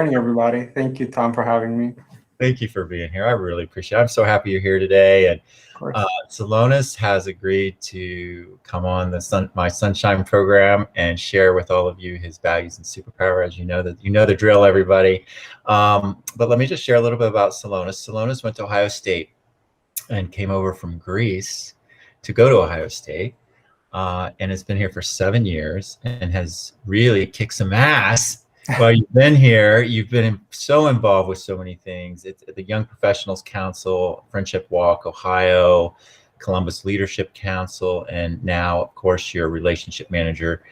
morning, everybody. Thank you, Tom, for having me. Thank you for being here. I really appreciate it. I'm so happy you're here today. And Of course. Solonas has agreed to come on my Sunshine program and share with all of you his values and superpower. As you know the drill, everybody. But let me just share a little bit about Solonas. Solonas went to Ohio State and came over from Greece to go to Ohio State. And has been here for 7 years and has really kicked some ass. While you've been here, you've been so involved with so many things. It's the Young Professionals Council, Friendship Walk, Ohio, Columbus Leadership Council, and now, of course, you're relationship manager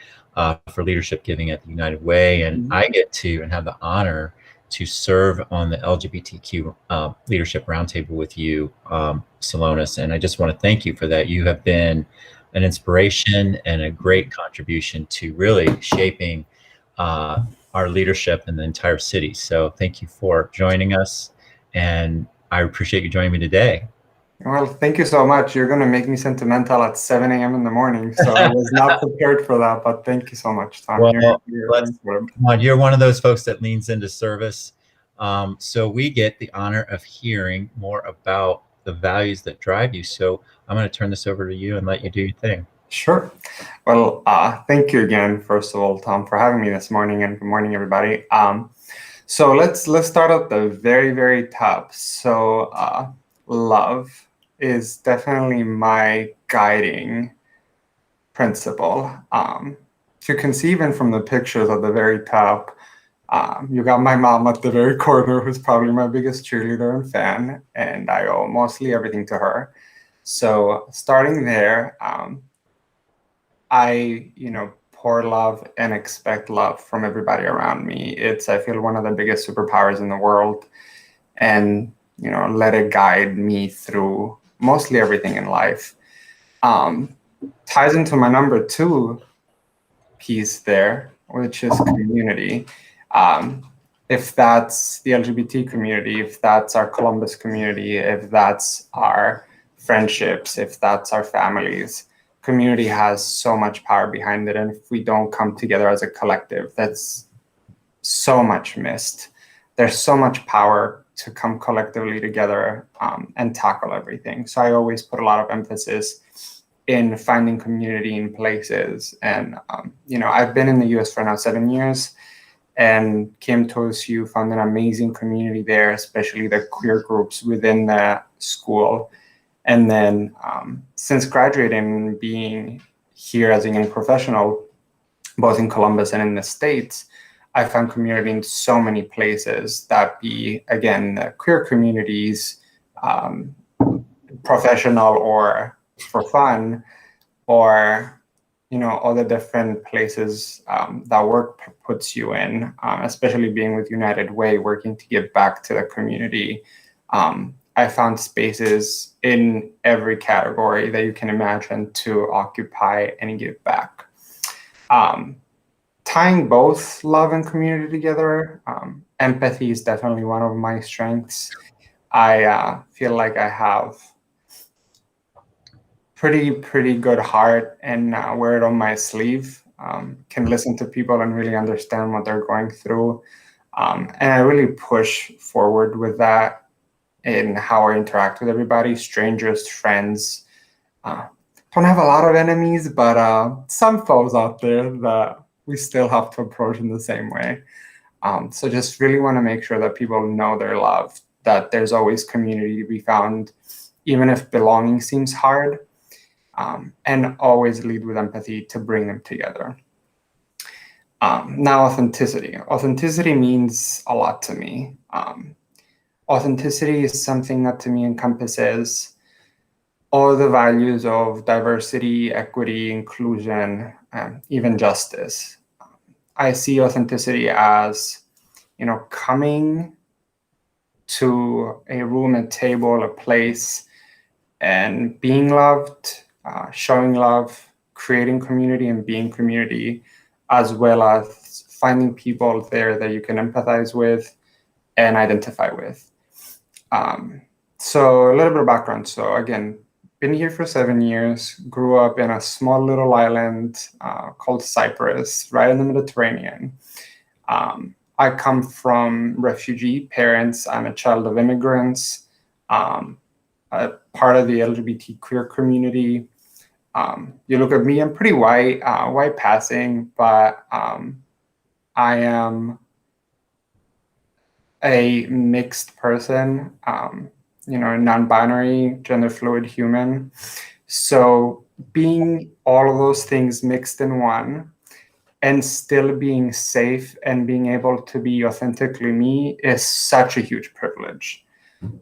for leadership giving at the United Way. And I get to and have the honor to serve on the LGBTQ Leadership Roundtable with you, Solonas. And I just want to thank you for that. You have been an inspiration and a great contribution to really shaping our leadership in the entire city. So thank you for joining us, and I appreciate you joining me today. Well, thank you so much. You're going to make me sentimental at 7 a.m. in the morning, so I was not prepared for that, but thank you so much, Tom. Well, come on, you're one of those folks that leans into service. So we get the honor of hearing more about the values that drive you. So I'm going to turn this over to you and let you do your thing. Sure. Well, thank you again, first of all, Tom, for having me this morning, and good morning, everybody. So let's start at the very, very top. So love is definitely my guiding principle. If you can see even from the pictures at the very top, you got my mom at the very corner, who's probably my biggest cheerleader and fan, and I owe mostly everything to her. So starting there, I pour love and expect love from everybody around me. It's, I feel, one of the biggest superpowers in the world, and let it guide me through mostly everything in life. Ties into my number 2 piece there, which is community. If that's the LGBT community, if that's our Columbus community, if that's our friendships, if that's our families, community has so much power behind it. And if we don't come together as a collective, that's so much missed. There's so much power to come collectively together and tackle everything. So I always put a lot of emphasis in finding community in places. And, I've been in the US for now 7 years, and came to OSU, found an amazing community there, especially the queer groups within the school. And then since graduating and being here as a young professional, both in Columbus and in the States, I found community in so many places, that be, again, the queer communities, professional or for fun, or all the different places that work puts you in, especially being with United Way, working to give back to the community. I found spaces in every category that you can imagine to occupy and give back. Tying both love and community together, empathy is definitely one of my strengths. I feel like I have pretty good heart and wear it on my sleeve. Can listen to people and really understand what they're going through. And I really push forward with that in how I interact with everybody, strangers, friends. Don't have a lot of enemies, but some foes out there that we still have to approach in the same way. So just really want to make sure that people know they're loved, that there's always community to be found, even if belonging seems hard, and always lead with empathy to bring them together. Now, authenticity. Authenticity means a lot to me. Authenticity is something that to me encompasses all the values of diversity, equity, inclusion, even justice. I see authenticity as, coming to a room, a table, a place, and being loved, showing love, creating community and being community, as well as finding people there that you can empathize with and identify with. So a little bit of background. So again, been here for 7 years, grew up in a small little island called Cyprus, right in the Mediterranean. I come from refugee parents. I'm a child of immigrants, a part of the LGBT queer community. You look at me, I'm pretty white, white passing, but I am a mixed person, a non-binary, gender fluid human. So being all of those things mixed in one and still being safe and being able to be authentically me is such a huge privilege.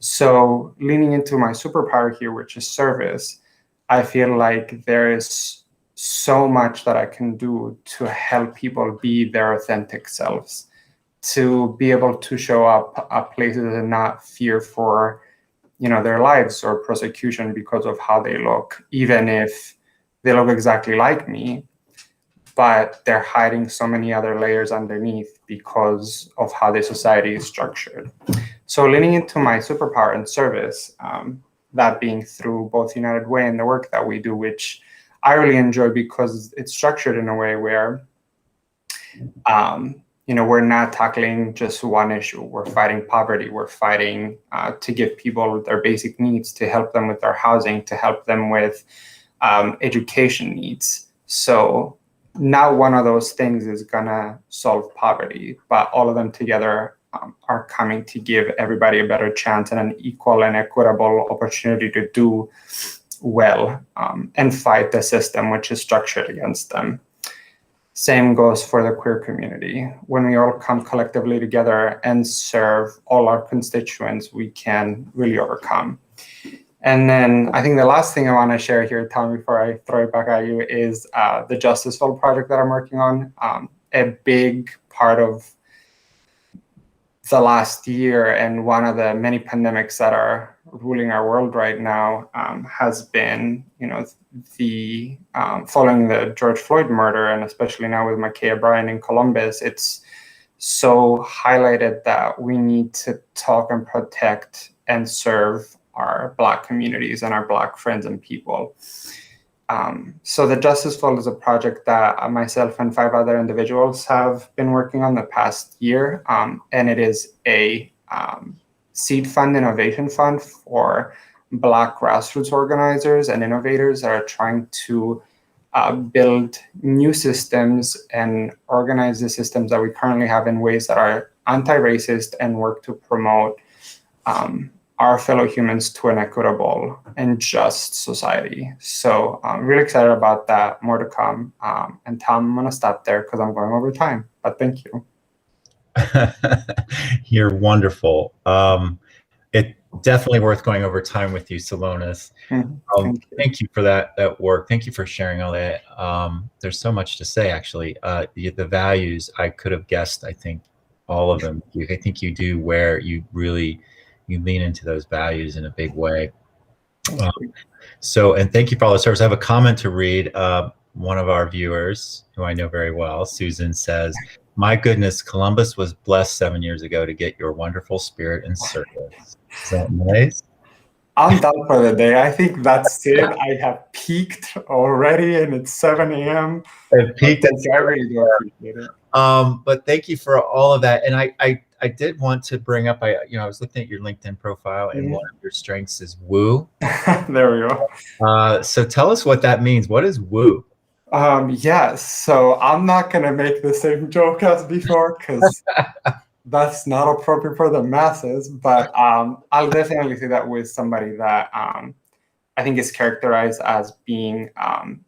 So leaning into my superpower here, which is service, I feel like there is so much that I can do to help people be their authentic selves, to be able to show up at places and not fear for their lives or prosecution because of how they look, even if they look exactly like me, but they're hiding so many other layers underneath because of how the society is structured. So leaning into my superpower and service, that being through both United Way and the work that we do, which I really enjoy because it's structured in a way where we're not tackling just one issue. We're fighting poverty. We're fighting to give people their basic needs, to help them with their housing, to help them with education needs. So not one of those things is gonna solve poverty, but all of them together are coming to give everybody a better chance and an equal and equitable opportunity to do well and fight the system which is structured against them. Same goes for the queer community. When we all come collectively together and serve all our constituents, we can really overcome. And then I think the last thing I want to share here, Tom, before I throw it back at you, is the Justiceful project that I'm working on. A big part of the last year and one of the many pandemics that are ruling our world right now has been, the following the George Floyd murder, and especially now with Ma'Khia Bryant in Columbus, it's so highlighted that we need to talk and protect and serve our Black communities and our Black friends and people. So the Justiceful is a project that myself and 5 other individuals have been working on the past year, and it is a seed fund innovation fund for Black grassroots organizers and innovators that are trying to build new systems and organize the systems that we currently have in ways that are anti-racist and work to promote our fellow humans to an equitable and just society. So I'm really excited about that. More to come. And Tom, I'm gonna stop there because I'm going over time, but thank you. You're wonderful. It's definitely worth going over time with you, Solonas. Thank you for that work. Thank you for sharing all that. There's so much to say, actually. The values, I could have guessed, I think, all of them. I think you do where you really, you lean into those values in a big way. And thank you for all the service. I have a comment to read. One of our viewers, who I know very well, Susan, says, "My goodness, Columbus was blessed 7 years ago to get your wonderful spirit and service." Is that nice? I'm done for the day. I think that's it. I have peaked already, and it's 7 a.m. It peaked at I really do appreciate it. But thank you for all of that. And I did want to bring up, I was looking at your LinkedIn profile, and one of your strengths is woo. There we go. So tell us what that means. What is woo? Yes. So I'm not gonna make the same joke as before because that's not appropriate for the masses. But I'll definitely say that with somebody that I think is characterized as being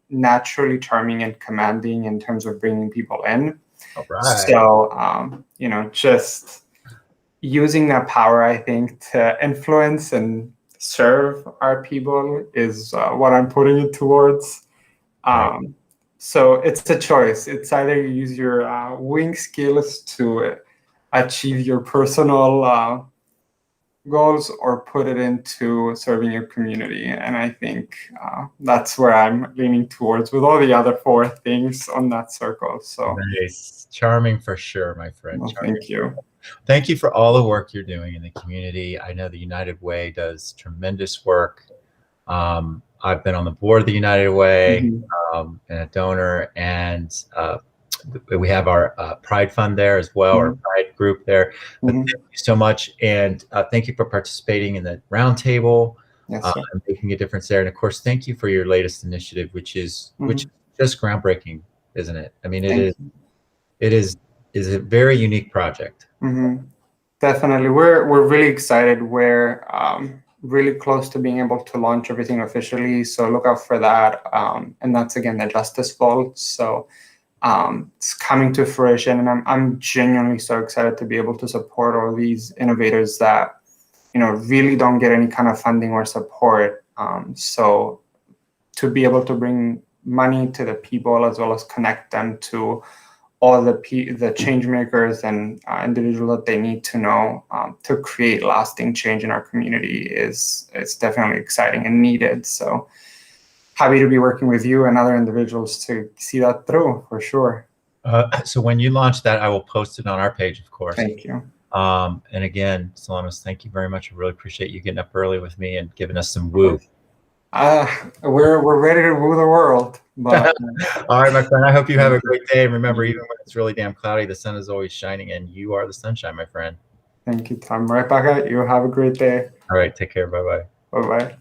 naturally charming and commanding in terms of bringing people in. All right. So just using that power, I think, to influence and serve our people is what I'm putting it towards. So it's a choice. It's either you use your wing skills to achieve your personal goals or put it into serving your community. And I think that's where I'm leaning towards with all the other 4 things on that circle. So nice. Charming for sure, my friend. Well, thank you. Thank you for all the work you're doing in the community. I know the United Way does tremendous work. I've been on the board of the United Way and a donor, and we have our Pride Fund there as well, our Pride group there. But Mhm. thank you so much, and thank you for participating in the roundtable Yes, sir. and making a difference there. And of course, thank you for your latest initiative, which is Mhm. just groundbreaking, isn't it? I mean, Thank you. it is a very unique project. Mhm. Definitely, we're really excited. We're really close to being able to launch everything officially, so look out for that. And that's again the Justice Vault. So it's coming to fruition, and I'm genuinely so excited to be able to support all these innovators that really don't get any kind of funding or support. So to be able to bring money to the people as well as connect them to all the change makers and individuals that they need to know to create lasting change in our community is definitely exciting and needed. So happy to be working with you and other individuals to see that through for sure. So when you launch that, I will post it on our page, of course. Thank you. And again, Solonas, thank you very much. I really appreciate you getting up early with me and giving us some woo. We're ready to rule the world. But all right, my friend. I hope you have a great day. And remember, even when it's really damn cloudy, the sun is always shining, and you are the sunshine, my friend. Thank you, Tom. Right back at you. Have a great day. All right, take care. Bye bye. Bye bye.